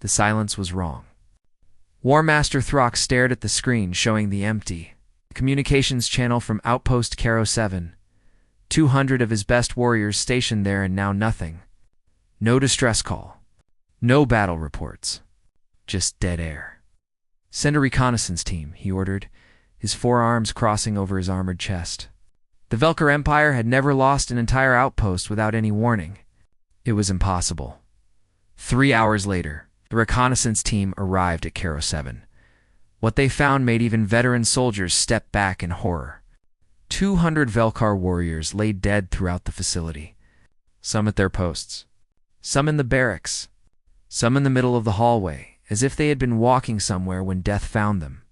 The silence was wrong. War Master Throck stared at the screen showing the empty communications channel from Outpost Caro 7. 200 of his best warriors stationed there and now nothing. No distress call. No battle reports. Just dead air. Send a reconnaissance team, he ordered, his forearms crossing over his armored chest. The Velkar Empire had never lost an entire outpost without any warning. It was impossible. 3 hours later, the reconnaissance team arrived at Caro 7. What they found made even veteran soldiers step back in horror. 200 Velkar warriors lay dead throughout the facility. Some at their posts. Some in the barracks. Some in the middle of the hallway, as if they had been walking somewhere when death found them.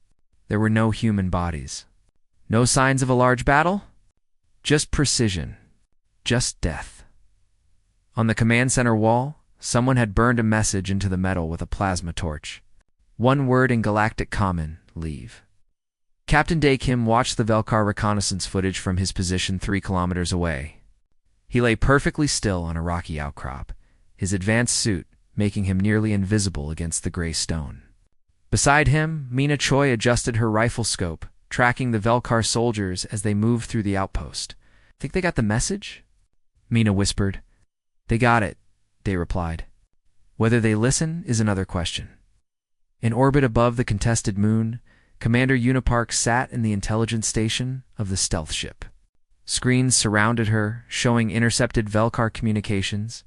There were no human bodies. No signs of a large battle? Just precision. Just death. On the command center wall, someone had burned a message into the metal with a plasma torch. One word in Galactic Common: leave. Captain Dakim watched the Velkar reconnaissance footage from his position 3 kilometers away. He lay perfectly still on a rocky outcrop, his advanced suit making him nearly invisible against the gray stone. Beside him, Mina Choi adjusted her rifle scope, tracking the Velkar soldiers as they moved through the outpost. "Think they got the message?" Mina whispered. "They got it," they replied. "Whether they listen is another question." In orbit above the contested moon, Commander Unipark sat in the intelligence station of the stealth ship. Screens surrounded her, showing intercepted Velkar communications.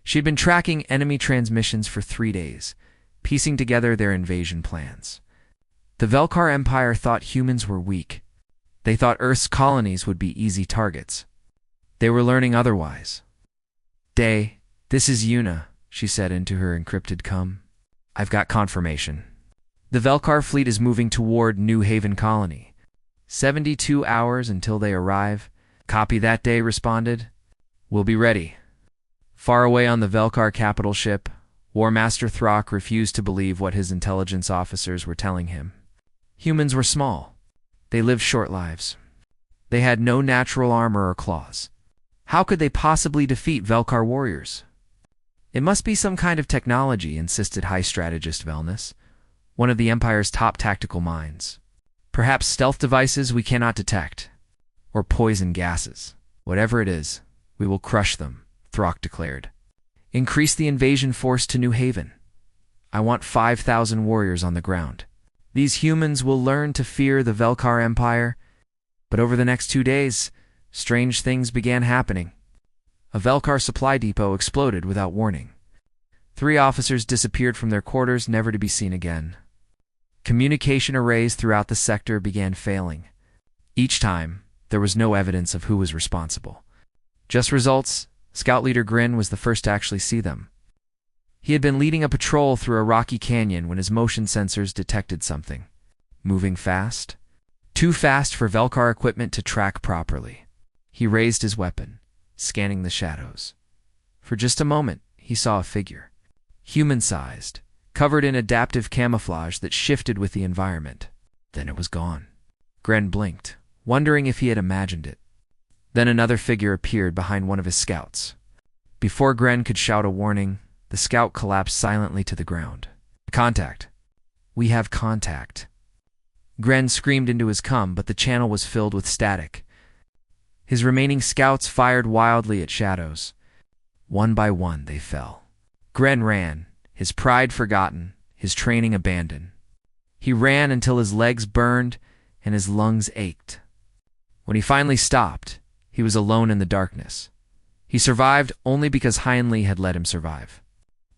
She'd been tracking enemy transmissions for 3 days, piecing together their invasion plans. The Velkar Empire thought humans were weak. They thought Earth's colonies would be easy targets. They were learning otherwise. "Day, this is Yuna," she said into her encrypted com. "I've got confirmation. The Velkar fleet is moving toward New Haven Colony. 72 hours until they arrive." "Copy that," Day responded. "We'll be ready." Far away on the Velkar capital ship, War Master Throck refused to believe what his intelligence officers were telling him. Humans were small. They lived short lives. They had no natural armor or claws. How could they possibly defeat Velkar warriors? "It must be some kind of technology," insisted High Strategist Velnus, one of the Empire's top tactical minds. "Perhaps stealth devices we cannot detect. Or poison gases. Whatever it is, we will crush them," Throck declared. "Increase the invasion force to New Haven. I want 5,000 warriors on the ground. These humans will learn to fear the Velkar Empire." But over the next 2 days, strange things began happening. A Velkar supply depot exploded without warning. 3 officers disappeared from their quarters, never to be seen again. Communication arrays throughout the sector began failing. Each time, there was no evidence of who was responsible. Just results. Scout Leader Grin was the first to actually see them. He had been leading a patrol through a rocky canyon when his motion sensors detected something. Moving fast. Too fast for Velkar equipment to track properly. He raised his weapon, scanning the shadows. For just a moment, he saw a figure. Human-sized, covered in adaptive camouflage that shifted with the environment. Then it was gone. Gren blinked, wondering if he had imagined it. Then another figure appeared behind one of his scouts. Before Gren could shout a warning, the scout collapsed silently to the ground. "Contact. We have contact." Gren screamed into his com, but the channel was filled with static. His remaining scouts fired wildly at shadows. One by one, they fell. Gren ran, his pride forgotten, his training abandoned. He ran until his legs burned and his lungs ached. When he finally stopped, he was alone in the darkness. He survived only because Heinle had let him survive.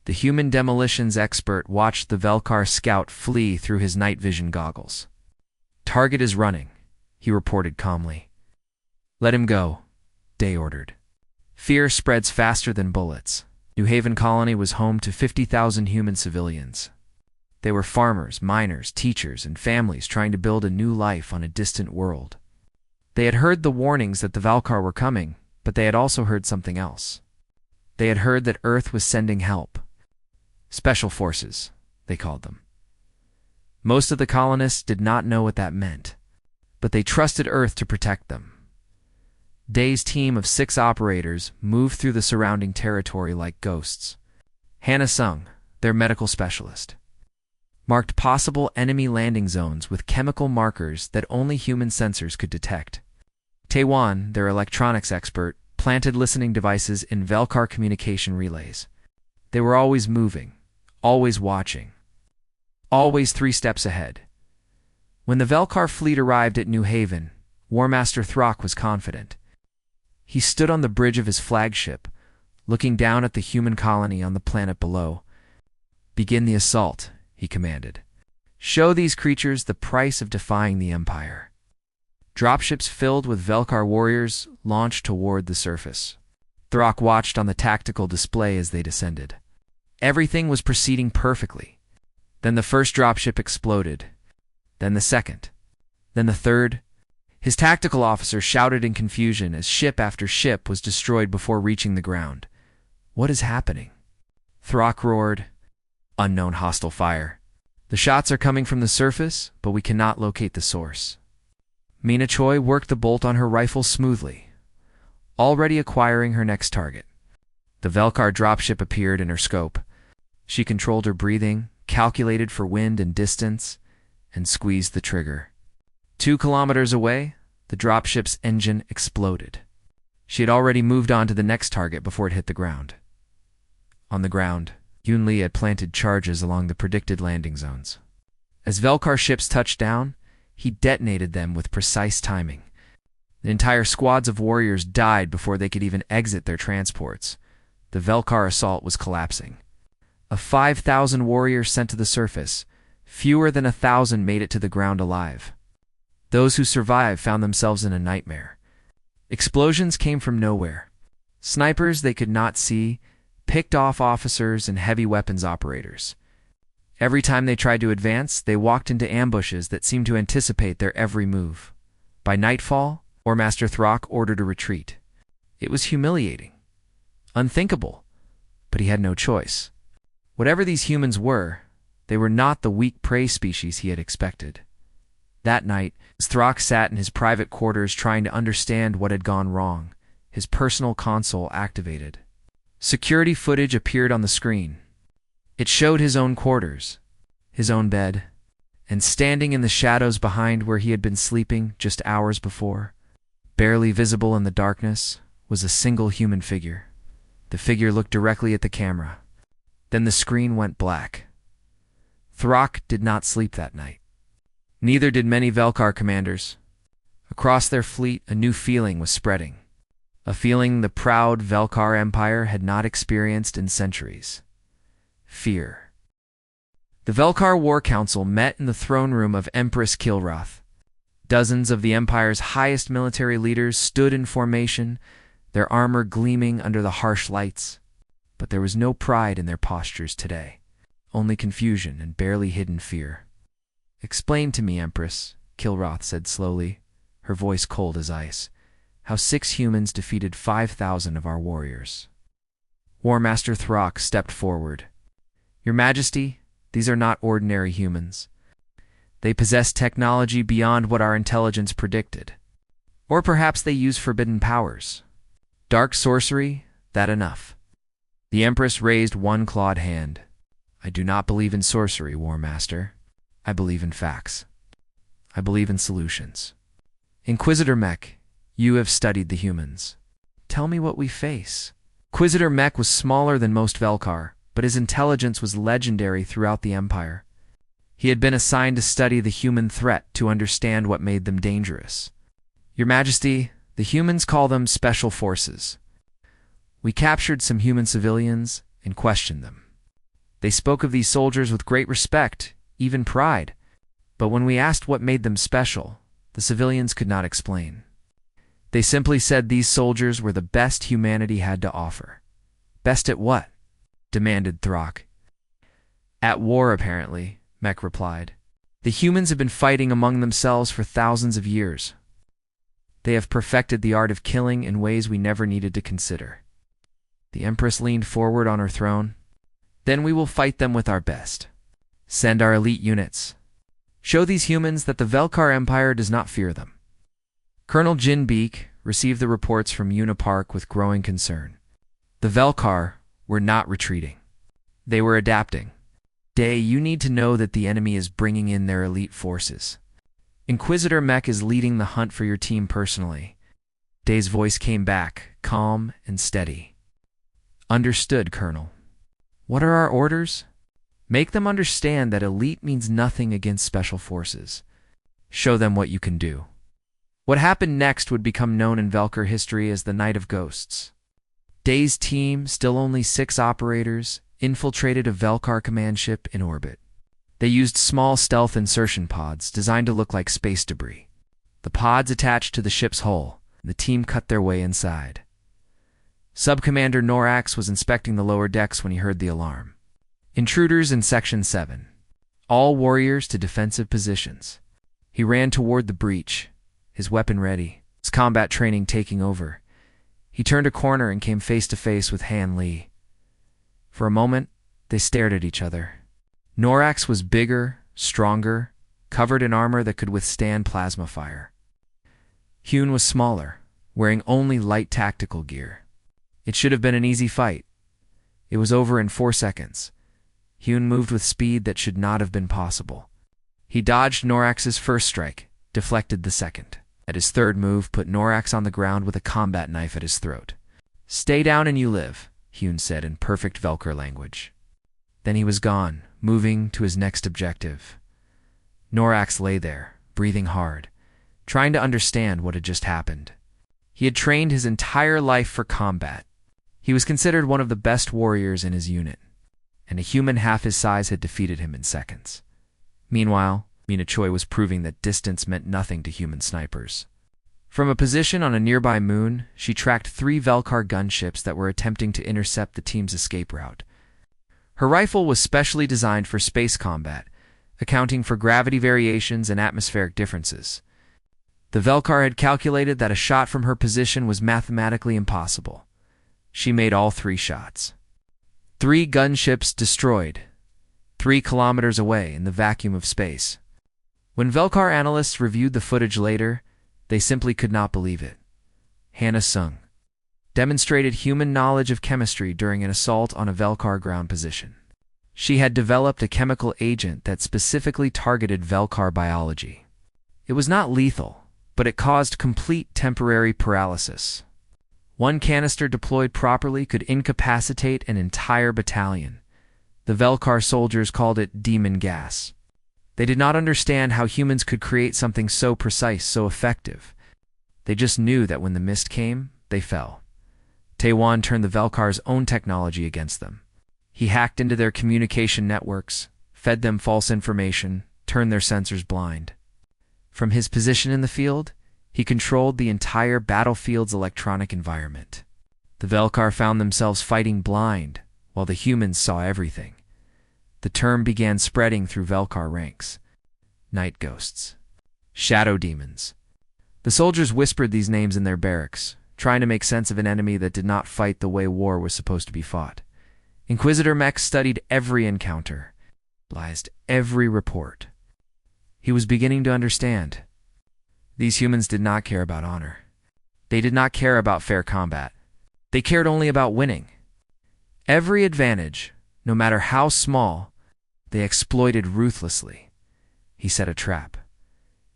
The human demolitions expert watched the Velkar scout flee through his night vision goggles. "Target is running," he reported calmly. "Let him go," Day ordered. Fear spreads faster than bullets. New Haven Colony was home to 50,000 human civilians. They were farmers, miners, teachers, and families trying to build a new life on a distant world. They had heard the warnings that the Velkar were coming, but they had also heard something else. They had heard that Earth was sending help. Special forces, they called them. Most of the colonists did not know what that meant, but they trusted Earth to protect them. Day's team of 6 operators moved through the surrounding territory like ghosts. Hannah Sung, their medical specialist, marked possible enemy landing zones with chemical markers that only human sensors could detect. Taiwan, their electronics expert, planted listening devices in Velcar communication relays. They were always moving, always watching, always 3 steps ahead. When the Velcar fleet arrived at New Haven, War Master Throck was confident. He stood on the bridge of his flagship, looking down at the human colony on the planet below. "Begin the assault," he commanded. "Show these creatures the price of defying the Empire." Dropships filled with Velcar warriors launched toward the surface. Throck watched on the tactical display as they descended. Everything was proceeding perfectly. Then the first dropship exploded. Then the second. Then the third. His tactical officer shouted in confusion as ship after ship was destroyed before reaching the ground. "What is happening?" Throck roared. "Unknown hostile fire. The shots are coming from the surface, but we cannot locate the source." Mina Choi worked the bolt on her rifle smoothly, already acquiring her next target. The Velcar dropship appeared in her scope. She controlled her breathing, calculated for wind and distance, and squeezed the trigger. 2 kilometers away, the dropship's engine exploded. She had already moved on to the next target before it hit the ground. On the ground, Yoon Lee had planted charges along the predicted landing zones. As Velcar ships touched down, he detonated them with precise timing. The entire squads of warriors died before they could even exit their transports. The Velcar assault was collapsing. Of 5,000 warriors sent to the surface, fewer than 1,000 made it to the ground alive. Those who survived found themselves in a nightmare. Explosions came from nowhere. Snipers they could not see picked off officers and heavy weapons operators. Every time they tried to advance, they walked into ambushes that seemed to anticipate their every move. By nightfall, War Master Throck ordered a retreat. It was humiliating, unthinkable, but he had no choice. Whatever these humans were, they were not the weak prey species he had expected. That night, as Throck sat in his private quarters trying to understand what had gone wrong, his personal console activated. Security footage appeared on the screen. It showed his own quarters, his own bed, and standing in the shadows behind where he had been sleeping just hours before, barely visible in the darkness, was a single human figure. The figure looked directly at the camera. Then the screen went black. Throck did not sleep that night. Neither did many Velcar commanders. Across their fleet, a new feeling was spreading. A feeling the proud Velcar Empire had not experienced in centuries. Fear. The Velcar War Council met in the throne room of Empress Kilroth. Dozens of the Empire's highest military leaders stood in formation, their armor gleaming under the harsh lights. But there was no pride in their postures today, only confusion and barely hidden fear. "Explain to me, Empress," Kilroth said slowly, her voice cold as ice, "how 6 humans defeated 5,000 of our warriors." War Master Throck stepped forward. "Your Majesty, these are not ordinary humans. They possess technology beyond what our intelligence predicted. Or perhaps they use forbidden powers. Dark sorcery, that enough." The Empress raised one clawed hand. "I do not believe in sorcery, War Master. I believe in facts. I believe in solutions. Inquisitor Mech, you have studied the humans. Tell me what we face." Inquisitor Mech was smaller than most Velcar, but his intelligence was legendary throughout the Empire. He had been assigned to study the human threat to understand what made them dangerous. "Your Majesty, the humans call them special forces. We captured some human civilians and questioned them. They spoke of these soldiers with great respect, even pride. But when we asked what made them special, the civilians could not explain. They simply said these soldiers were the best humanity had to offer." "Best at what?" demanded Throck. "At war, apparently," Mech replied. "The humans have been fighting among themselves for thousands of years. They have perfected the art of killing in ways we never needed to consider." The Empress leaned forward on her throne. "Then we will fight them with our best. Send our elite units. Show these humans that the Velcar Empire does not fear them." Colonel Jin Beek received the reports from Unipark with growing concern. The Velcar were not retreating. They were adapting. Day, you need to know that the enemy is bringing in their elite forces. Inquisitor Mech is leading the hunt for your team personally. Day's voice came back, calm and steady. Understood, Colonel. What are our orders? Make them understand that elite means nothing against special forces. Show them what you can do. What happened next would become known in Velkar history as the Night of Ghosts. Day's team, still only 6 operators, infiltrated a Velkar command ship in orbit. They used small stealth insertion pods designed to look like space debris. The pods attached to the ship's hull, and the team cut their way inside. Sub-Commander Norax was inspecting the lower decks when he heard the alarm. Intruders in Section 7. All warriors to defensive positions. He ran toward the breach, his weapon ready, his combat training taking over. He turned a corner and came face to face with Han Li. For a moment, they stared at each other. Norax was bigger, stronger, covered in armor that could withstand plasma fire. Hyun was smaller, wearing only light tactical gear. It should have been an easy fight. It was over in 4 seconds. Hyun moved with speed that should not have been possible. He dodged Norax's first strike, deflected the second. At his third move, put Norax on the ground with a combat knife at his throat. "Stay down and you live," Hyun said in perfect Velkar language. Then he was gone, moving to his next objective. Norax lay there, breathing hard, trying to understand what had just happened. He had trained his entire life for combat. He was considered one of the best warriors in his unit, and a human half his size had defeated him in seconds. Meanwhile, Mina Choi was proving that distance meant nothing to human snipers. From a position on a nearby moon, she tracked 3 Velkar gunships that were attempting to intercept the team's escape route. Her rifle was specially designed for space combat, accounting for gravity variations and atmospheric differences. The Velkar had calculated that a shot from her position was mathematically impossible. She made all 3 shots. 3 gunships destroyed, 3 kilometers away in the vacuum of space. When Velkar analysts reviewed the footage later, they simply could not believe it. Hannah Sung demonstrated human knowledge of chemistry during an assault on a Velkar ground position. She had developed a chemical agent that specifically targeted Velkar biology. It was not lethal, but it caused complete temporary paralysis. 1 canister deployed properly could incapacitate an entire battalion. The Velkar soldiers called it demon gas. They did not understand how humans could create something so precise, so effective. They just knew that when the mist came, they fell. Taewon turned the Velkar's own technology against them. He hacked into their communication networks, fed them false information, turned their sensors blind. From his position in the field, he controlled the entire battlefield's electronic environment. The Velkar found themselves fighting blind, while the humans saw everything. The term began spreading through Velkar ranks. Night ghosts. Shadow demons. The soldiers whispered these names in their barracks, trying to make sense of an enemy that did not fight the way war was supposed to be fought. Inquisitor Mech studied every encounter, analyzed every report. He was beginning to understand. These humans did not care about honor. They did not care about fair combat. They cared only about winning. Every advantage, no matter how small, they exploited ruthlessly. He set a trap.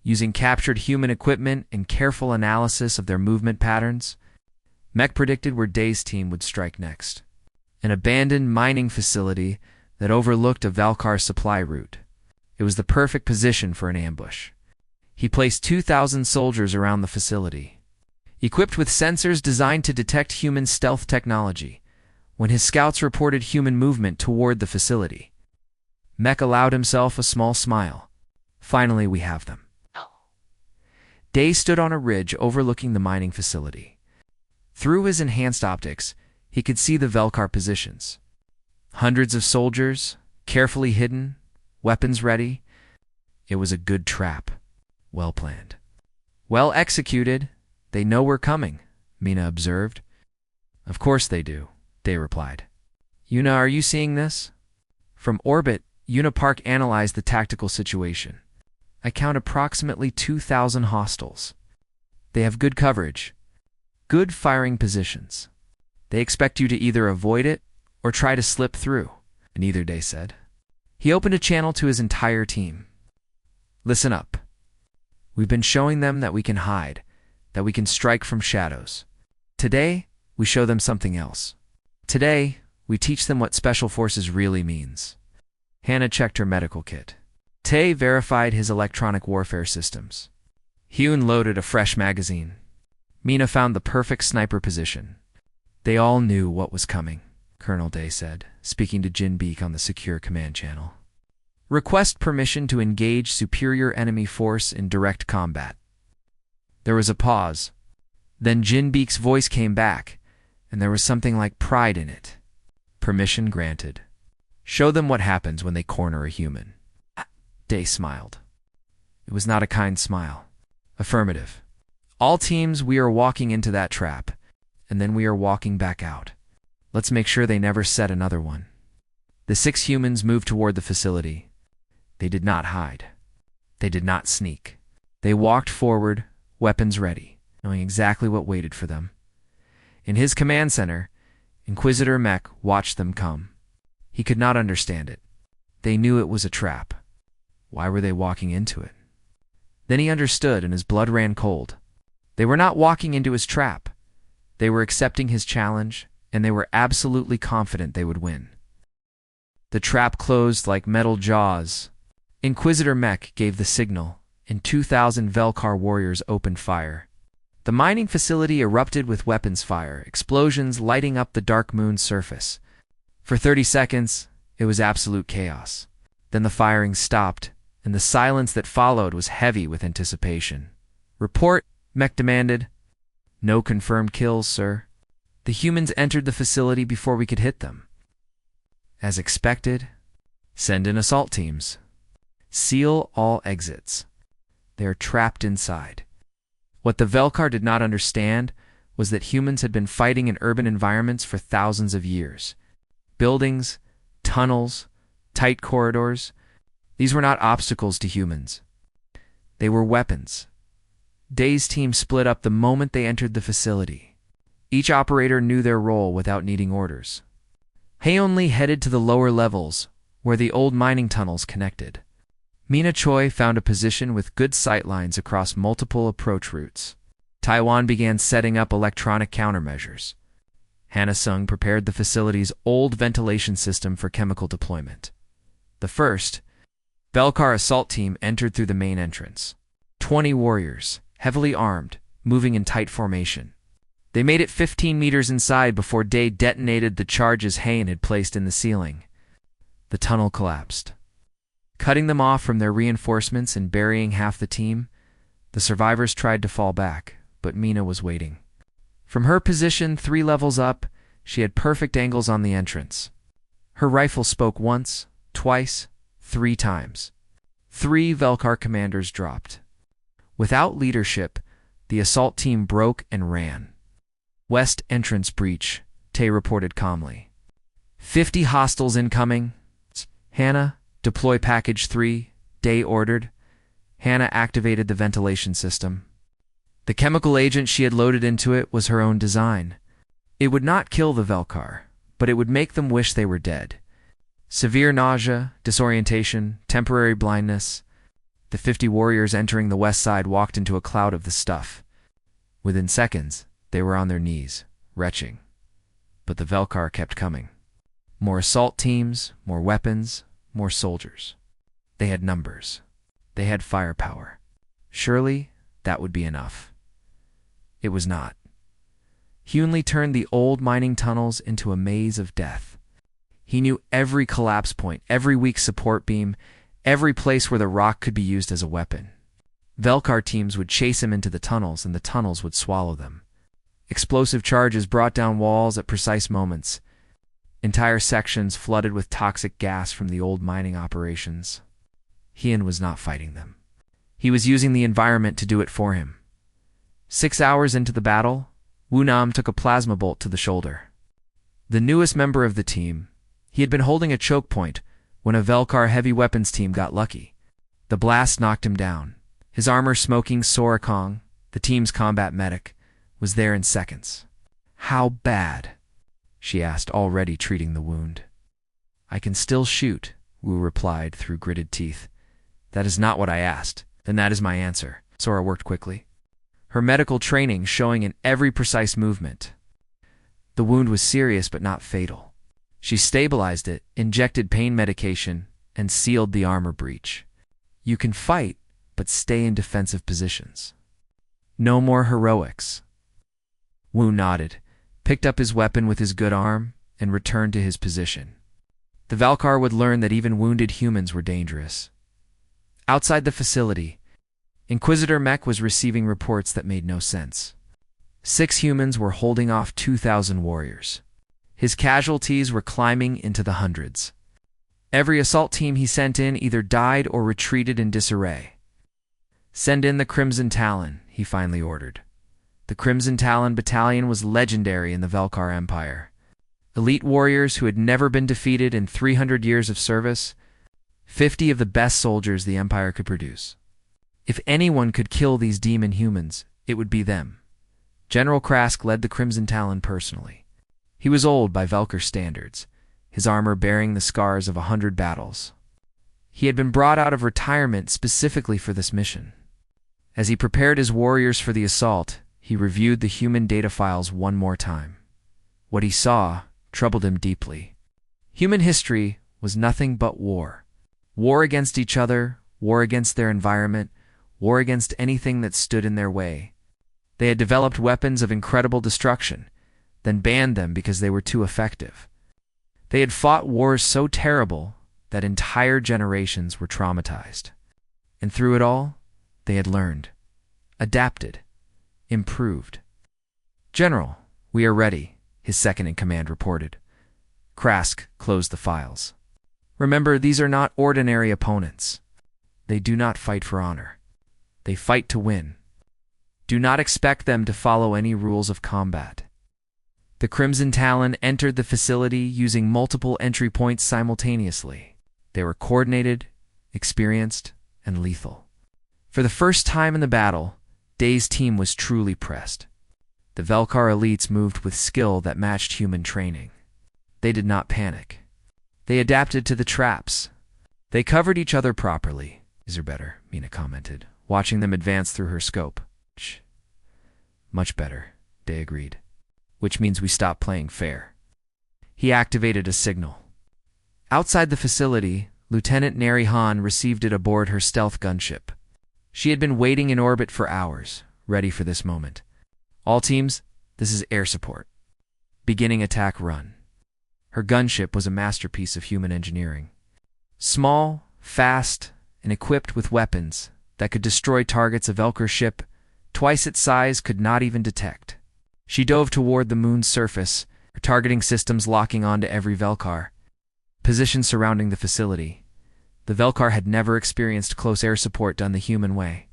Using captured human equipment and careful analysis of their movement patterns, Mech predicted where Day's team would strike next. An abandoned mining facility that overlooked a Velkar supply route. It was the perfect position for an ambush. He placed 2,000 soldiers around the facility, equipped with sensors designed to detect human stealth technology. When his scouts reported human movement toward the facility, Mech allowed himself a small smile. Finally, we have them. Day stood on a ridge overlooking the mining facility. Through his enhanced optics, he could see the Velkar positions. Hundreds of soldiers, carefully hidden, weapons ready. It was a good trap. Well planned. Well executed. They know we're coming, Mina observed. Of course they do, Day replied. Yuna, are you seeing this? From orbit, Yuna Park analyzed the tactical situation. I count approximately 2,000 hostiles. They have good coverage, good firing positions. They expect you to either avoid it or try to slip through. neither Day said. He opened a channel to his entire team. Listen up. We've been showing them that we can hide, that we can strike from shadows. Today, we show them something else. Today, we teach them what special forces really means. Hannah checked her medical kit. Tay verified his electronic warfare systems. Hyun loaded a fresh magazine. Mina found the perfect sniper position. They all knew what was coming, Colonel Day said, speaking to Jin Beek on the secure command channel. Request permission to engage superior enemy force in direct combat. There was a pause. Then Jin Beek's voice came back, and there was something like pride in it. Permission granted. Show them what happens when they corner a human. Day smiled. It was not a kind smile. Affirmative. All teams, we are walking into that trap, and then we are walking back out. Let's make sure they never set another one. The 6 humans moved toward the facility. They did not hide. They did not sneak. They walked forward, weapons ready, knowing exactly what waited for them. In his command center, Inquisitor Mech watched them come. He could not understand it. They knew it was a trap. Why were they walking into it? Then he understood, and his blood ran cold. They were not walking into his trap. They were accepting his challenge, and they were absolutely confident they would win. The trap closed like metal jaws. Inquisitor Mech gave the signal, and 2,000 Velkar warriors opened fire. The mining facility erupted with weapons fire, explosions lighting up the dark moon's surface. For 30 seconds, it was absolute chaos. Then the firing stopped, and the silence that followed was heavy with anticipation. Report, Mech demanded. No confirmed kills, sir. The humans entered the facility before we could hit them. As expected, send in assault teams. Seal all exits. They are trapped inside. What the Velkar did not understand was that humans had been fighting in urban environments for thousands of years. Buildings, tunnels, tight corridors, these were not obstacles to humans. They were weapons. Day's team split up the moment they entered the facility. Each operator knew their role without needing orders. Haeunli headed to the lower levels, where the old mining tunnels connected. Mina Choi found a position with good sightlines across multiple approach routes. Taiwan began setting up electronic countermeasures. Hannah Sung prepared the facility's old ventilation system for chemical deployment. The first, Velkar assault team entered through the main entrance. 20 warriors, heavily armed, moving in tight formation. They made it 15 meters inside before Day detonated the charges Hain had placed in the ceiling. The tunnel collapsed. Cutting them off from their reinforcements and burying half the team, the survivors tried to fall back, but Mina was waiting. From her position 3 levels up, she had perfect angles on the entrance. Her rifle spoke once, twice, 3 times. 3 Velkar commanders dropped. Without leadership, the assault team broke and ran. West entrance breach, Tay reported calmly. 50 hostiles incoming. Hannah, deploy package 3, Day ordered. Hannah activated the ventilation system. The chemical agent she had loaded into it was her own design. It would not kill the Velkar, but it would make them wish they were dead. Severe nausea, disorientation, temporary blindness. The 50 warriors entering the west side walked into a cloud of the stuff. Within seconds, they were on their knees, retching. But the Velkar kept coming. More assault teams, more weapons, more soldiers. They had numbers. They had firepower. Surely, that would be enough. It was not. Hyunli turned the old mining tunnels into a maze of death. He knew every collapse point, every weak support beam, every place where the rock could be used as a weapon. Velkar teams would chase him into the tunnels, and the tunnels would swallow them. Explosive charges brought down walls at precise moments. Entire sections flooded with toxic gas from the old mining operations. Hien was not fighting them. He was using the environment to do it for him. 6 hours into the battle, Wu Nam took a plasma bolt to the shoulder. The newest member of the team, he had been holding a choke point when a Velkar heavy weapons team got lucky. The blast knocked him down. His armor smoking Sora Kong, the team's combat medic, was there in seconds. How bad? She asked, already treating the wound. I can still shoot, Wu replied through gritted teeth. That is not what I asked. Then that is my answer. Sora worked quickly, her medical training showing in every precise movement. The wound was serious but not fatal. She stabilized it, injected pain medication, and sealed the armor breach. You can fight, but stay in defensive positions. No more heroics. Wu nodded, picked up his weapon with his good arm, and returned to his position. The Valkyr would learn that even wounded humans were dangerous. Outside the facility, Inquisitor Mech was receiving reports that made no sense. 6 humans were holding off 2,000 warriors. His casualties were climbing into the hundreds. Every assault team he sent in either died or retreated in disarray. Send in the Crimson Talon, he finally ordered. The Crimson Talon Battalion was legendary in the Valkyr Empire. Elite warriors who had never been defeated in 300 years of service, 50 of the best soldiers the Empire could produce. If anyone could kill these demon humans, it would be them. General Krask led the Crimson Talon personally. He was old by Valkyr standards, his armor bearing the scars of 100 battles. He had been brought out of retirement specifically for this mission. As he prepared his warriors for the assault, he reviewed the human data files one more time. What he saw troubled him deeply. Human history was nothing but war. War against each other, war against their environment, war against anything that stood in their way. They had developed weapons of incredible destruction, then banned them because they were too effective. They had fought wars so terrible that entire generations were traumatized. And through it all, they had learned, adapted, improved. General, we are ready, his second-in-command reported. Krask closed the files. Remember, these are not ordinary opponents. They do not fight for honor. They fight to win. Do not expect them to follow any rules of combat. The Crimson Talon entered the facility using multiple entry points simultaneously. They were coordinated, experienced, and lethal. For the first time in the battle, Day's team was truly pressed. The Valkyr elites moved with skill that matched human training. They did not panic. They adapted to the traps. They covered each other properly. These are better, Mina commented, watching them advance through her scope. Much better, Day agreed. Which means we stop playing fair. He activated a signal. Outside the facility, Lieutenant Neri Han received it aboard her stealth gunship. She had been waiting in orbit for hours, ready for this moment. All teams, this is air support. Beginning attack run. Her gunship was a masterpiece of human engineering. Small, fast, and equipped with weapons that could destroy targets a Valkyr ship twice its size could not even detect. She dove toward the moon's surface, her targeting systems locking onto every Valkyr. Position surrounding the facility. The Valkyr had never experienced close air support done the human way.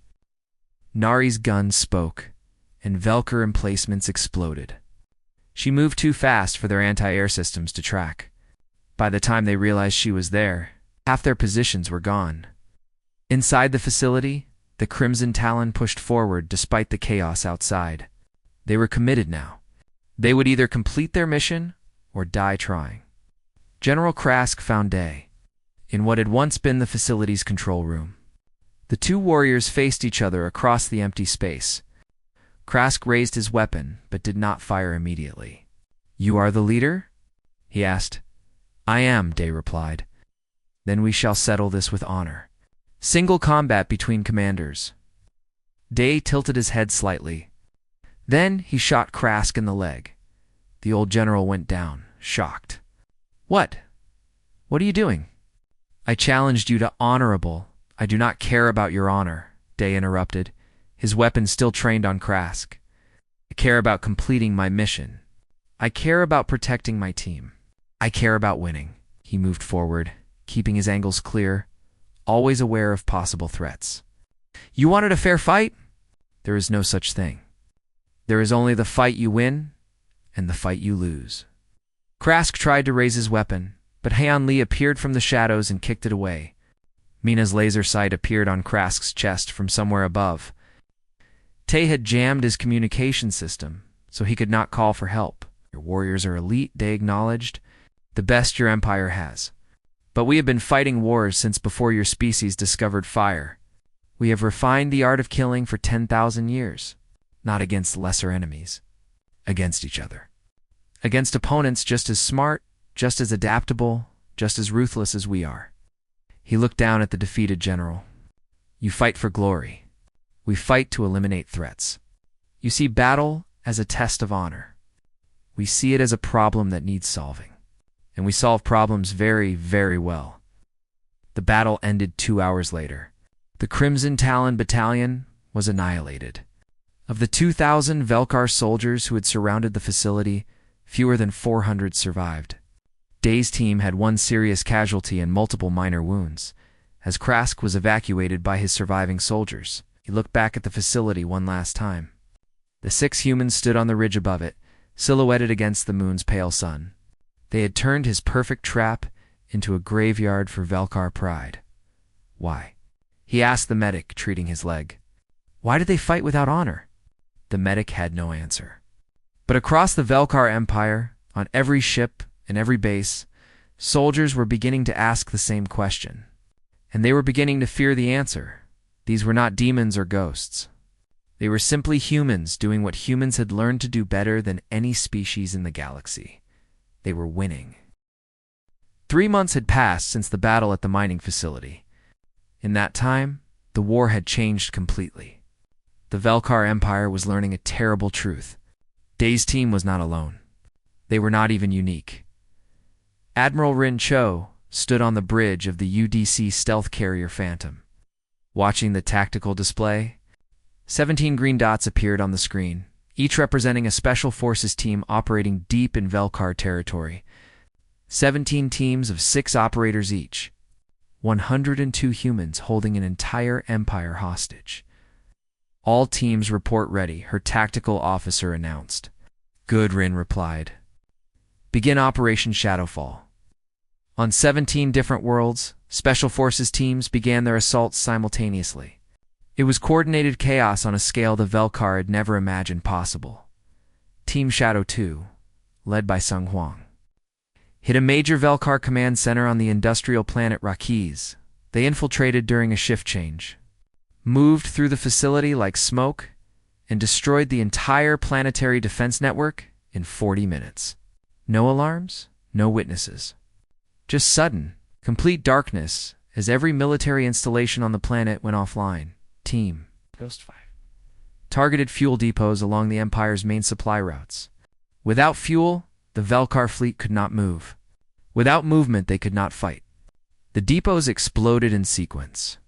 Nari's gun spoke, and Valkyr emplacements exploded. She moved too fast for their anti-air systems to track. By the time they realized she was there, half their positions were gone. Inside the facility, the Crimson Talon pushed forward despite the chaos outside. They were committed now. They would either complete their mission or die trying. General Krask found Day in what had once been the facility's control room. The two warriors faced each other across the empty space. Krask raised his weapon, but did not fire immediately. "You are the leader?" he asked. "I am," Day replied. "Then we shall settle this with honor. Single combat between commanders." Day tilted his head slightly. Then he shot Krask in the leg. The old general went down, shocked. "What? What are you doing?" "I challenged you to honorable. I do not care about your honor," Day interrupted, his weapon still trained on Krask. "I care about completing my mission. I care about protecting my team. I care about winning." He moved forward, keeping his angles clear, always aware of possible threats. "You wanted a fair fight? There is no such thing. There is only the fight you win and the fight you lose." Krask tried to raise his weapon, but Heian Li appeared from the shadows and kicked it away. Mina's laser sight appeared on Krask's chest from somewhere above. Tay had jammed his communication system, so he could not call for help. "Your warriors are elite," Day acknowledged. "The best your empire has. But we have been fighting wars since before your species discovered fire. We have refined the art of killing for 10,000 years, not against lesser enemies, against each other. Against opponents just as smart, just as adaptable, just as ruthless as we are. He looked down at the defeated general. You fight for glory. We fight to eliminate threats. You see battle as a test of honor. We see it as a problem that needs solving. And we solve problems very, very well. The battle ended 2 hours later. The Crimson Talon Battalion was annihilated. Of the 2,000 Velkar soldiers who had surrounded the facility, fewer than 400 survived. Day's team had one serious casualty and multiple minor wounds, as Krask was evacuated by his surviving soldiers. He looked back at the facility one last time. The 6 humans stood on the ridge above it, silhouetted against the moon's pale sun. They had turned his perfect trap into a graveyard for Velkar pride. Why? He asked the medic, treating his leg. Why did they fight without honor? The medic had no answer. But across the Velkar Empire, on every ship and every base, soldiers were beginning to ask the same question. And they were beginning to fear the answer. These were not demons or ghosts. They were simply humans doing what humans had learned to do better than any species in the galaxy. They were winning. 3 months had passed since the battle at the mining facility. In that time, the war had changed completely. The Velkar Empire was learning a terrible truth. Day's team was not alone. They were not even unique. Admiral Rin Cho stood on the bridge of the UDC stealth carrier Phantom. Watching the tactical display, 17 green dots appeared on the screen, each representing a Special Forces team operating deep in Velkar territory. 17 teams of 6 operators each. 102 humans holding an entire empire hostage. All teams report ready, her tactical officer announced. Good, Rin replied. Begin Operation Shadowfall. On 17 different worlds, Special Forces teams began their assaults simultaneously. It was coordinated chaos on a scale the Velkar had never imagined possible. Team Shadow 2, led by Sung Huang, hit a major Velkar command center on the industrial planet Rakiz. They infiltrated during a shift change, moved through the facility like smoke, and destroyed the entire planetary defense network in 40 minutes. No alarms, no witnesses. Just sudden, complete darkness as every military installation on the planet went offline. Team Ghost 5 targeted fuel depots along the Empire's main supply routes. Without fuel, the Velkar fleet could not move. Without movement, they could not fight. The depots exploded in sequence,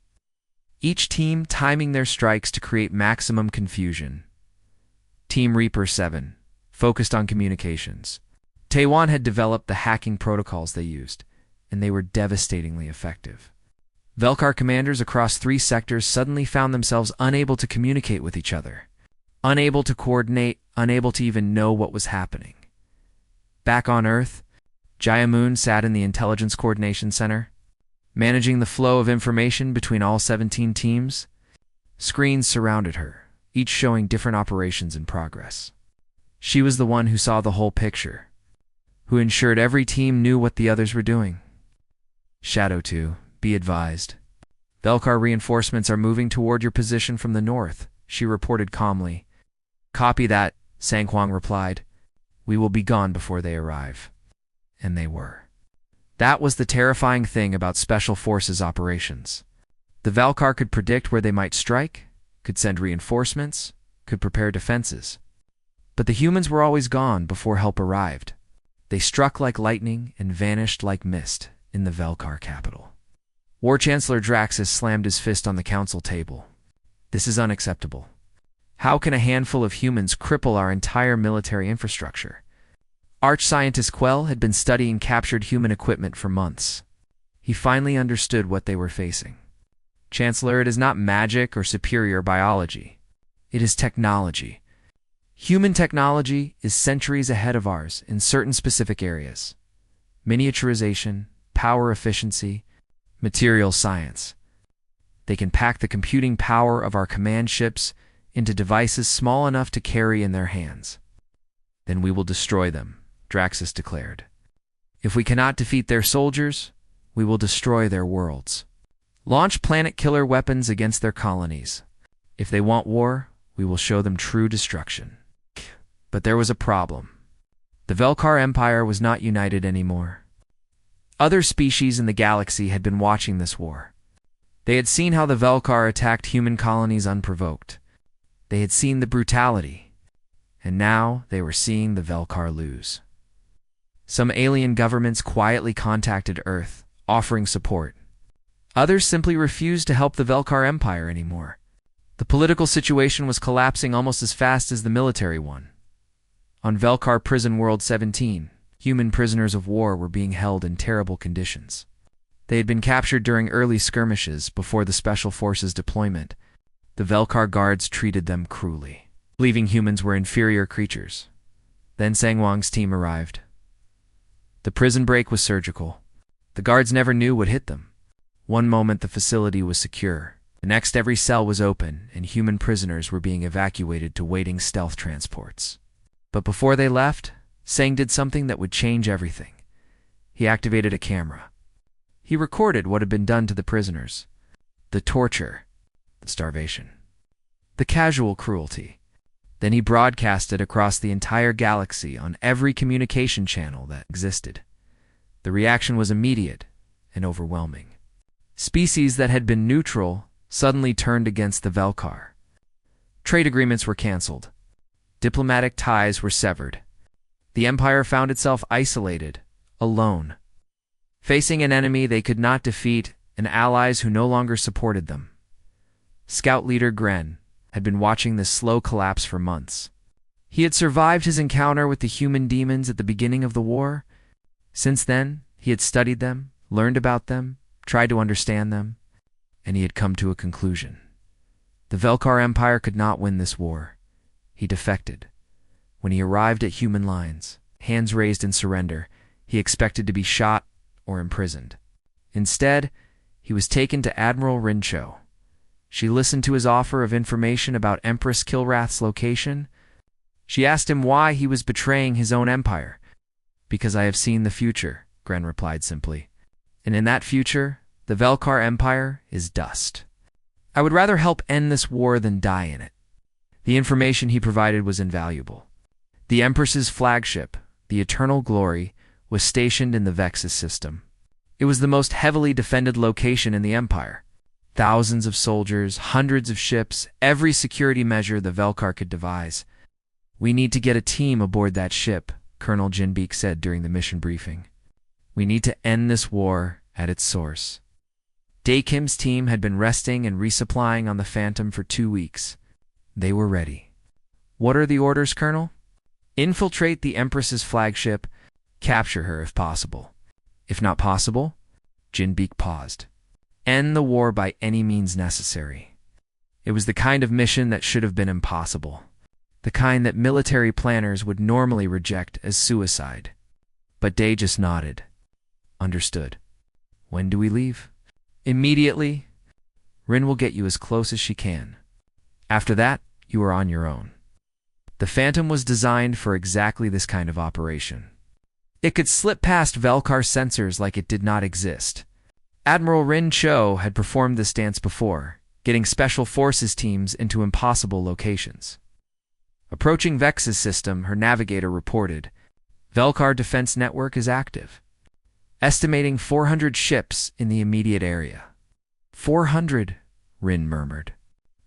each team timing their strikes to create maximum confusion. Team Reaper 7 focused on communications. Taiwan had developed the hacking protocols they used, and they were devastatingly effective. Velkar commanders across 3 sectors suddenly found themselves unable to communicate with each other, unable to coordinate, unable to even know what was happening. Back on Earth, Jayamoon sat in the Intelligence Coordination Center, managing the flow of information between all 17 teams. Screens surrounded her, each showing different operations in progress. She was the one who saw the whole picture, who ensured every team knew what the others were doing. Shadow 2, be advised. Velkar reinforcements are moving toward your position from the north, she reported calmly. Copy that, Sang Huang replied. We will be gone before they arrive. And they were. That was the terrifying thing about Special Forces operations. The Velkar could predict where they might strike, could send reinforcements, could prepare defenses. But the humans were always gone before help arrived. They struck like lightning and vanished like mist in the Velkar capital. War Chancellor Draxus slammed his fist on the council table. This is unacceptable. How can a handful of humans cripple our entire military infrastructure? Arch-Scientist Quell had been studying captured human equipment for months. He finally understood what they were facing. Chancellor, it is not magic or superior biology. It is technology. Human technology is centuries ahead of ours in certain specific areas. Miniaturization, power efficiency, material science. They can pack the computing power of our command ships into devices small enough to carry in their hands. Then we will destroy them, Draxus declared. If we cannot defeat their soldiers, We will destroy their worlds. Launch planet-killer weapons against their colonies. If they want war, we will show them true destruction. But there was a problem. The Velkar Empire was not united anymore. Other species in the galaxy had been watching this war. They had seen how the Velkar attacked human colonies unprovoked. They had seen the brutality, and now they were seeing the Velkar lose. Some alien governments quietly contacted Earth, offering support. Others simply refused to help the Velkar Empire anymore. The political situation was collapsing almost as fast as the military one. On Velkar Prison World 17, human prisoners of war were being held in terrible conditions. They had been captured during early skirmishes before the Special Forces deployment. The Velkar guards treated them cruelly, believing humans were inferior creatures. Then Sangwang's team arrived. The prison break was surgical. The guards never knew what hit them. One moment the facility was secure. The next every cell was open, and human prisoners were being evacuated to waiting stealth transports. But before they left, Sang did something that would change everything. He activated a camera. He recorded what had been done to the prisoners. The torture, the starvation, the casual cruelty. Then he broadcast it across the entire galaxy on every communication channel that existed. The reaction was immediate and overwhelming. Species that had been neutral suddenly turned against the Velkar. Trade agreements were canceled. Diplomatic ties were severed. The Empire found itself isolated, alone, facing an enemy they could not defeat and allies who no longer supported them. Scout leader Gren had been watching this slow collapse for months. He had survived his encounter with the human demons at the beginning of the war. Since then, he had studied them, learned about them, tried to understand them, and he had come to a conclusion. The Velkar Empire could not win this war. He defected. When he arrived at human lines, hands raised in surrender, he expected to be shot or imprisoned. Instead, he was taken to Admiral Rincho. She listened to his offer of information about Empress Kilrath's location. She asked him why he was betraying his own empire. "Because I have seen the future," Gren replied simply. "And in that future, the Velkar Empire is dust. I would rather help end this war than die in it." The information he provided was invaluable. The Empress's flagship, the Eternal Glory, was stationed in the Vexus system. It was the most heavily defended location in the Empire. Thousands of soldiers, hundreds of ships, every security measure the Velkar could devise. "We need to get a team aboard that ship," Colonel Jinbeek said during the mission briefing. "We need to end this war at its source." Dae Kim's team had been resting and resupplying on the Phantom for 2 weeks. They were ready. "What are the orders, Colonel?" "Infiltrate the Empress's flagship. Capture her if possible." "If not possible?" Jinbeek paused. "End the war by any means necessary." It was the kind of mission that should have been impossible. The kind that military planners would normally reject as suicide. But Dae just nodded. "Understood." "When do we leave?" "Immediately. Rin will get you as close as she can. After that, you are on your own." The Phantom was designed for exactly this kind of operation. It could slip past Velkar sensors like it did not exist. Admiral Rin Cho had performed this dance before, getting Special Forces teams into impossible locations. Approaching Vex's system, her navigator reported, "Velkar defense network is active. Estimating 400 ships in the immediate area." 400, Rin murmured.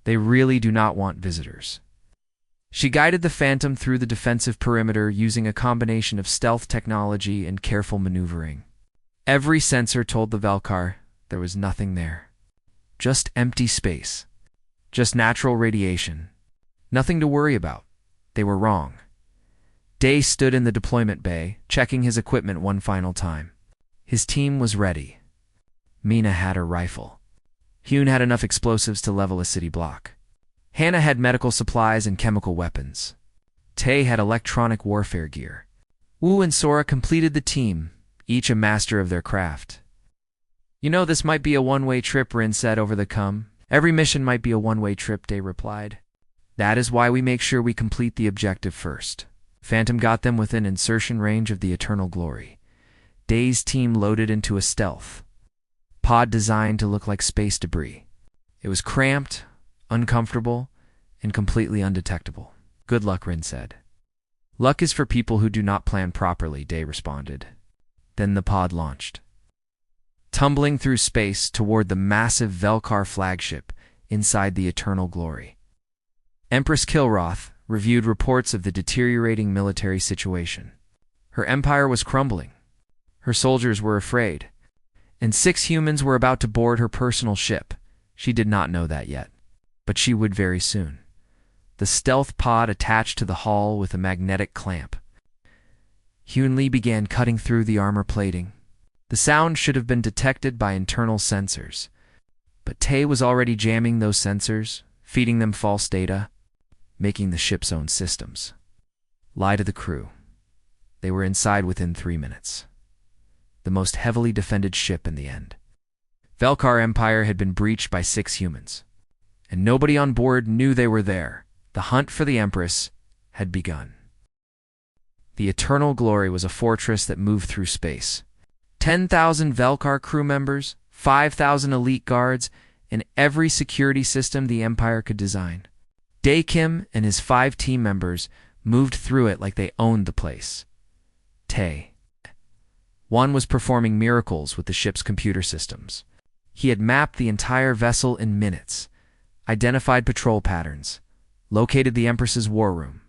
"They really do not want visitors." She guided the Phantom through the defensive perimeter using a combination of stealth technology and careful maneuvering. Every sensor told the Velkar there was nothing there. Just empty space. Just natural radiation. Nothing to worry about. They were wrong. Dae stood in the deployment bay, checking his equipment one final time. His team was ready. Mina had her rifle. Hyun had enough explosives to level a city block. Hannah had medical supplies and chemical weapons. Tae had electronic warfare gear. Wu and Sora completed the team, each a master of their craft. "You know, this might be a one-way trip," Rin said over the comm. "Every mission might be a one-way trip," Dae replied. "That is why we make sure we complete the objective first." Phantom got them within insertion range of the Eternal Glory. Dae's team loaded into a stealth. pod designed to look like space debris. It was cramped, uncomfortable, and completely undetectable. "Good luck," Rin said. "Luck is for people who do not plan properly," Day responded. Then the pod launched, tumbling through space toward the massive Velkar flagship inside the Eternal Glory. Empress Kilroth reviewed reports of the deteriorating military situation. Her empire was crumbling. Her soldiers were afraid, and 6 humans were about to board her personal ship. She did not know that yet, but she would very soon. The stealth pod attached to the hull with a magnetic clamp. Hyun Lee began cutting through the armor plating. The sound should have been detected by internal sensors, but Tay was already jamming those sensors, feeding them false data, making the ship's own systems lie to the crew. They were inside within 3 minutes. The most heavily defended ship in the end. Velkar Empire had been breached by 6 humans, and nobody on board knew they were there. The hunt for the Empress had begun. The Eternal Glory was a fortress that moved through space. 10,000 Velkar crew members, 5,000 elite guards, and every security system the Empire could design. Dae Kim and his 5 team members moved through it like they owned the place. One was performing miracles with the ship's computer systems. He had mapped the entire vessel in minutes, identified patrol patterns, located the Empress's war room.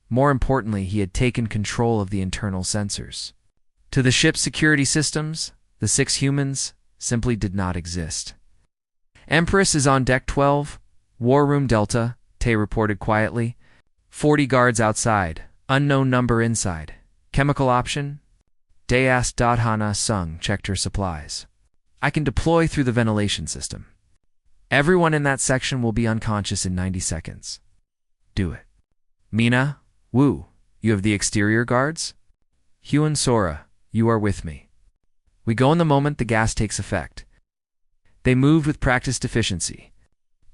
More importantly, he had taken control of the internal sensors. To the ship's security systems, the 6 humans simply did not exist. "Empress is on deck 12, War Room Delta," Tay reported quietly. 40 guards outside, unknown number inside. "Chemical option?" Day asked. Hana Sung checked her supplies. "I can deploy through the ventilation system. Everyone in that section will be unconscious in 90 seconds. Do it." "Mina, Wu, you have the exterior guards?" "Hyun Sora, you are with me. We go in the moment the gas takes effect." They moved with practiced efficiency.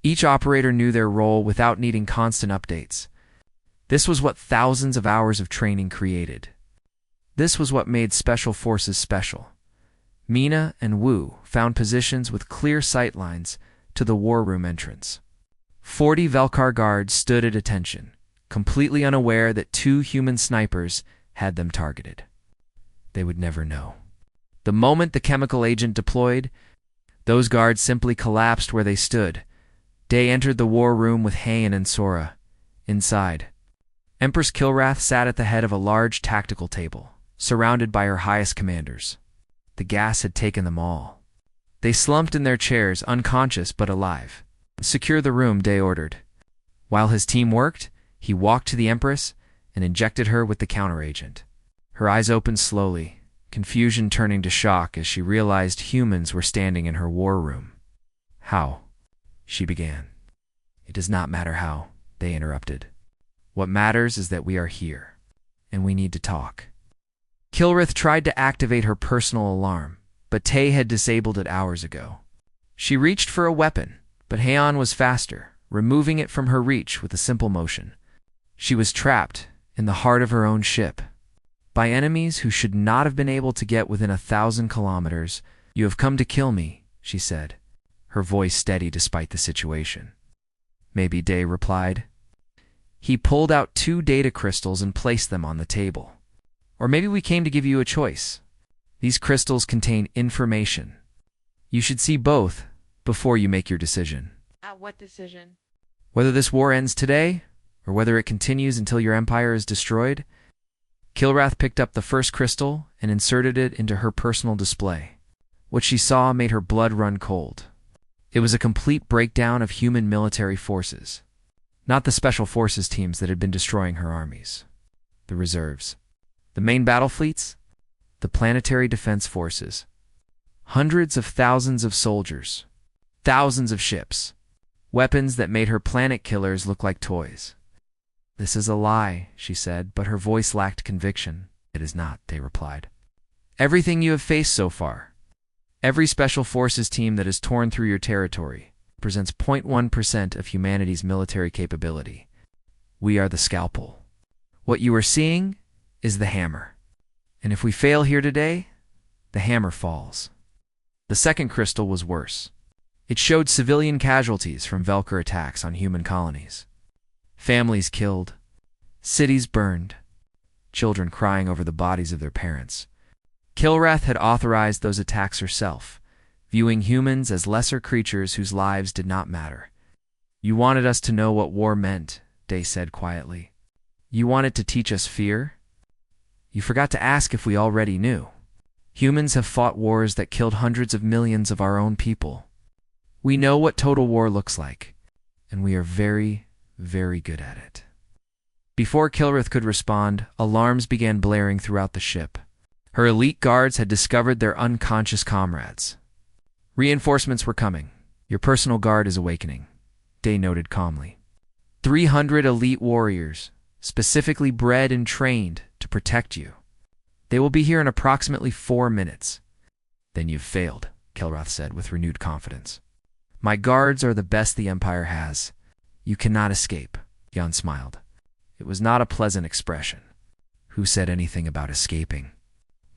Each operator knew their role without needing constant updates. This was what thousands of hours of training created. This was what made Special Forces special. Mina and Wu found positions with clear sight lines to the war room entrance. 40 Velkar guards stood at attention, completely unaware that 2 human snipers had them targeted. They would never know. The moment the chemical agent deployed, those guards simply collapsed where they stood. Day entered the war room with Hayan and Sora. Inside, Empress Kilrath sat at the head of a large tactical table, surrounded by her highest commanders. The gas had taken them all. They slumped in their chairs, unconscious but alive. "Secure the room," Day ordered. While his team worked, he walked to the Empress and injected her with the counteragent. Her eyes opened slowly, confusion turning to shock as she realized humans were standing in her war room. "How?" she began. "It does not matter how," they interrupted. "What matters is that we are here, and we need to talk." Kilrath tried to activate her personal alarm, but Tay had disabled it hours ago. She reached for a weapon, but Hayan was faster, removing it from her reach with a simple motion. She was trapped in the heart of her own ship, by enemies who should not have been able to get within 1,000 kilometers. "You have come to kill me," she said, her voice steady despite the situation. "Maybe," Day replied. He pulled out 2 data crystals and placed them on the table. "Or maybe we came to give you a choice. These crystals contain information. You should see both before you make your decision." What decision? "Whether this war ends today, or whether it continues until your empire is destroyed." Kilrath picked up the first crystal and inserted it into her personal display. What she saw made her blood run cold. It was a complete breakdown of human military forces. Not the special forces teams that had been destroying her armies. The reserves. The main battle fleets. The planetary defense forces. Hundreds of thousands of soldiers. Thousands of ships. Weapons that made her planet killers look like toys. "This is a lie," she said, but her voice lacked conviction. "It is not," they replied. "Everything you have faced so far, every special forces team that has torn through your territory, represents 0.1% of humanity's military capability. We are the scalpel. What you are seeing is the hammer. And if we fail here today, the hammer falls." The second crystal was worse. It showed civilian casualties from Velkar attacks on human colonies. Families killed, cities burned, children crying over the bodies of their parents. Kilrath had authorized those attacks herself, viewing humans as lesser creatures whose lives did not matter. "You wanted us to know what war meant," Day said quietly. "You wanted to teach us fear? You forgot to ask if we already knew. Humans have fought wars that killed hundreds of millions of our own people. We know what total war looks like, and we are very, very good at it." Before Kilrath could respond, alarms began blaring throughout the ship. Her elite guards had discovered their unconscious comrades. "Reinforcements were coming. Your personal guard is awakening," Day noted calmly. 300 elite warriors, specifically bred and trained to protect you. They will be here in approximately 4 minutes. "Then you've failed," Kilrath said with renewed confidence. "My guards are the best the Empire has. You cannot escape," Jan smiled. It was not a pleasant expression. Who said anything about escaping?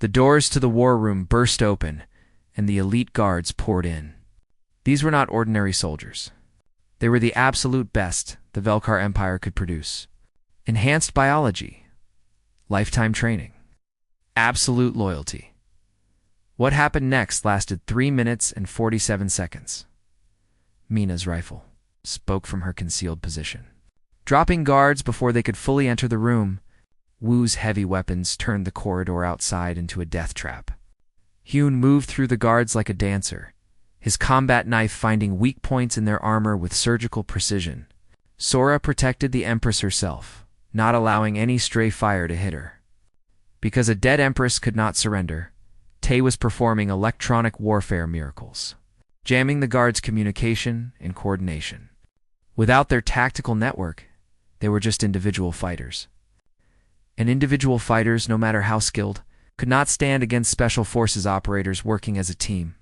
The doors to the war room burst open, and the elite guards poured in. These were not ordinary soldiers. They were the absolute best the Velkar Empire could produce. Enhanced biology, lifetime training, absolute loyalty. What happened next lasted 3 minutes and 47 seconds. Mina's rifle spoke from her concealed position. Dropping guards before they could fully enter the room, Wu's heavy weapons turned the corridor outside into a death trap. Hyun moved through the guards like a dancer, his combat knife finding weak points in their armor with surgical precision. Sora protected the Empress herself, not allowing any stray fire to hit her. Because a dead Empress could not surrender, Tay was performing electronic warfare miracles, jamming the guards' communication and coordination. Without their tactical network, they were just individual fighters. And individual fighters, no matter how skilled, could not stand against special forces operators working as a team.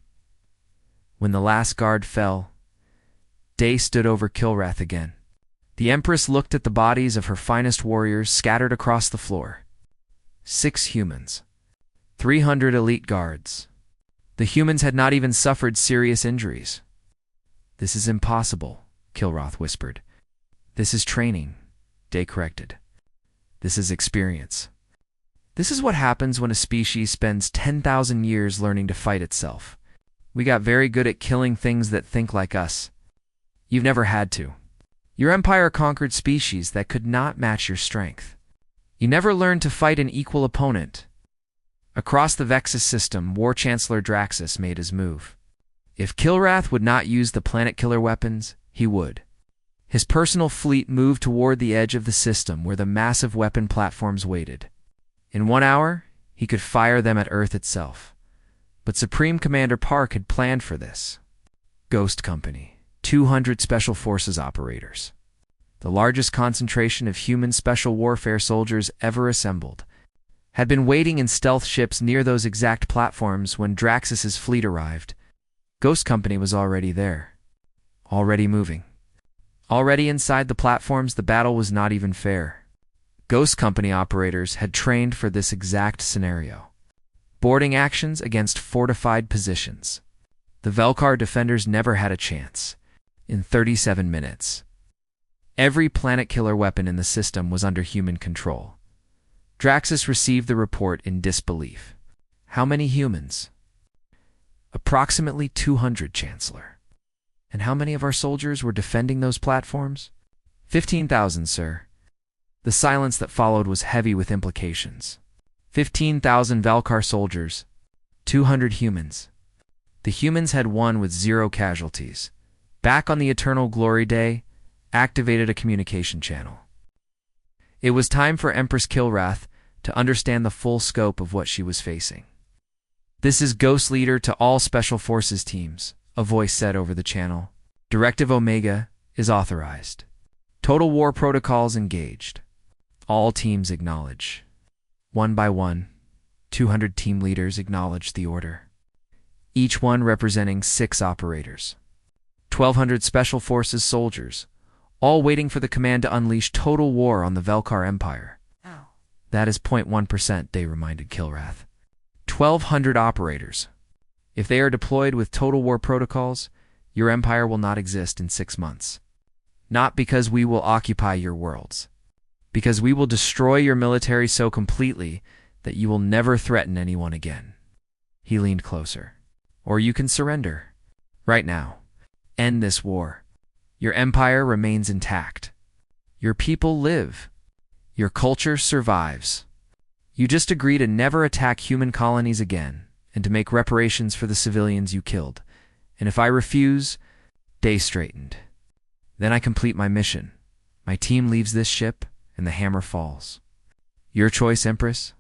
When the last guard fell, Day stood over Kilrath again. The Empress looked at the bodies of her finest warriors scattered across the floor. 6 humans. 300 elite guards. The humans had not even suffered serious injuries. "This is impossible," Kilrath whispered. "This is training," Day corrected. "This is experience. This is what happens when a species spends 10,000 years learning to fight itself. We got very good at killing things that think like us. You've never had to. Your empire conquered species that could not match your strength. You never learned to fight an equal opponent." Across the Vexus system, War Chancellor Draxus made his move. If Kilrath would not use the planet-killer weapons, he would. His personal fleet moved toward the edge of the system where the massive weapon platforms waited. In 1 hour, he could fire them at Earth itself. But Supreme Commander Park had planned for this. Ghost Company, 200 Special Forces operators. The largest concentration of human special warfare soldiers ever assembled, had been waiting in stealth ships near those exact platforms when Draxus's fleet arrived. Ghost Company was already there. Already moving. Already inside the platforms, the battle was not even fair. Ghost Company operators had trained for this exact scenario. Boarding actions against fortified positions. The Velkar defenders never had a chance. In 37 minutes. Every planet-killer weapon in the system was under human control. Draxus received the report in disbelief. "How many humans?" "Approximately 200, Chancellor." "And how many of our soldiers were defending those platforms?" 15,000, sir." The silence that followed was heavy with implications. 15,000 Velkar soldiers, 200 humans. The humans had won with 0 casualties. Back on the Eternal Glory Day, activated a communication channel. It was time for Empress Kilrath to understand the full scope of what she was facing. "This is Ghost Leader to all Special Forces teams," a voice said over the channel. "Directive Omega is authorized. Total War protocols engaged. All teams acknowledge." One by one, 200 team leaders acknowledged the order. Each one representing 6 operators. 1,200 Special Forces soldiers, all waiting for the command to unleash total war on the Velkar Empire. "That is 0.1%, they reminded Kilrath. 1,200 operators. If they are deployed with total war protocols, your empire will not exist in 6 months. Not because we will occupy your worlds, because we will destroy your military so completely that you will never threaten anyone again. He leaned closer. Or you can surrender. Right now. End this war. Your empire remains intact. Your people live. Your culture survives. You just agree to never attack human colonies again and to make reparations for the civilians you killed. And if I refuse, day straightened. Then I complete my mission. My team leaves this ship and the hammer falls. Your choice, Empress.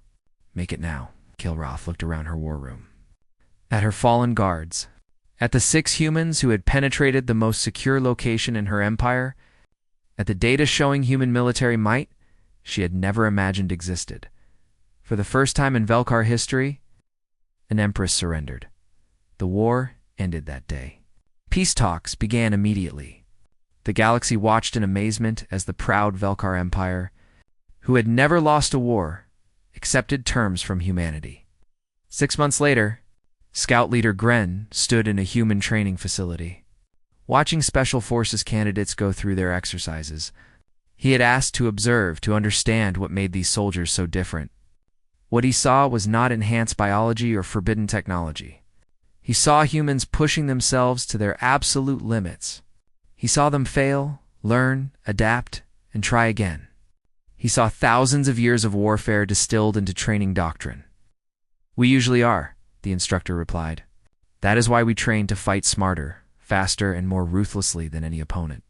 Make it now. Kilroth looked around her war room. At her fallen guards. At the 6 humans who had penetrated the most secure location in her empire. At the data showing human military might she had never imagined existed. For the first time in Velkar history, an empress surrendered. The war ended that day. Peace talks began immediately. The galaxy watched in amazement as the proud Velkar Empire, who had never lost a war, accepted terms from humanity. 6 months later, Scout Leader Gren stood in a human training facility. Watching Special Forces candidates go through their exercises, he had asked to observe to understand what made these soldiers so different. What he saw was not enhanced biology or forbidden technology. He saw humans pushing themselves to their absolute limits. He saw them fail, learn, adapt, and try again. He saw thousands of years of warfare distilled into training doctrine. We usually are, the instructor replied. That is why we train to fight smarter, faster, and more ruthlessly than any opponent.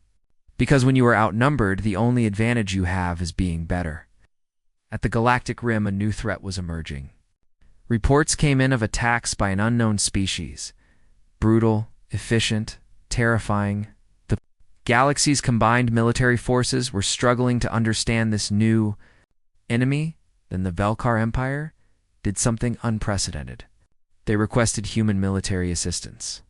Because when you are outnumbered, the only advantage you have is being better. At the Galactic Rim, a new threat was emerging. Reports came in of attacks by an unknown species. Brutal, efficient, terrifying. The galaxy's combined military forces were struggling to understand this new enemy. Then the Velkar Empire did something unprecedented. They requested human military assistance.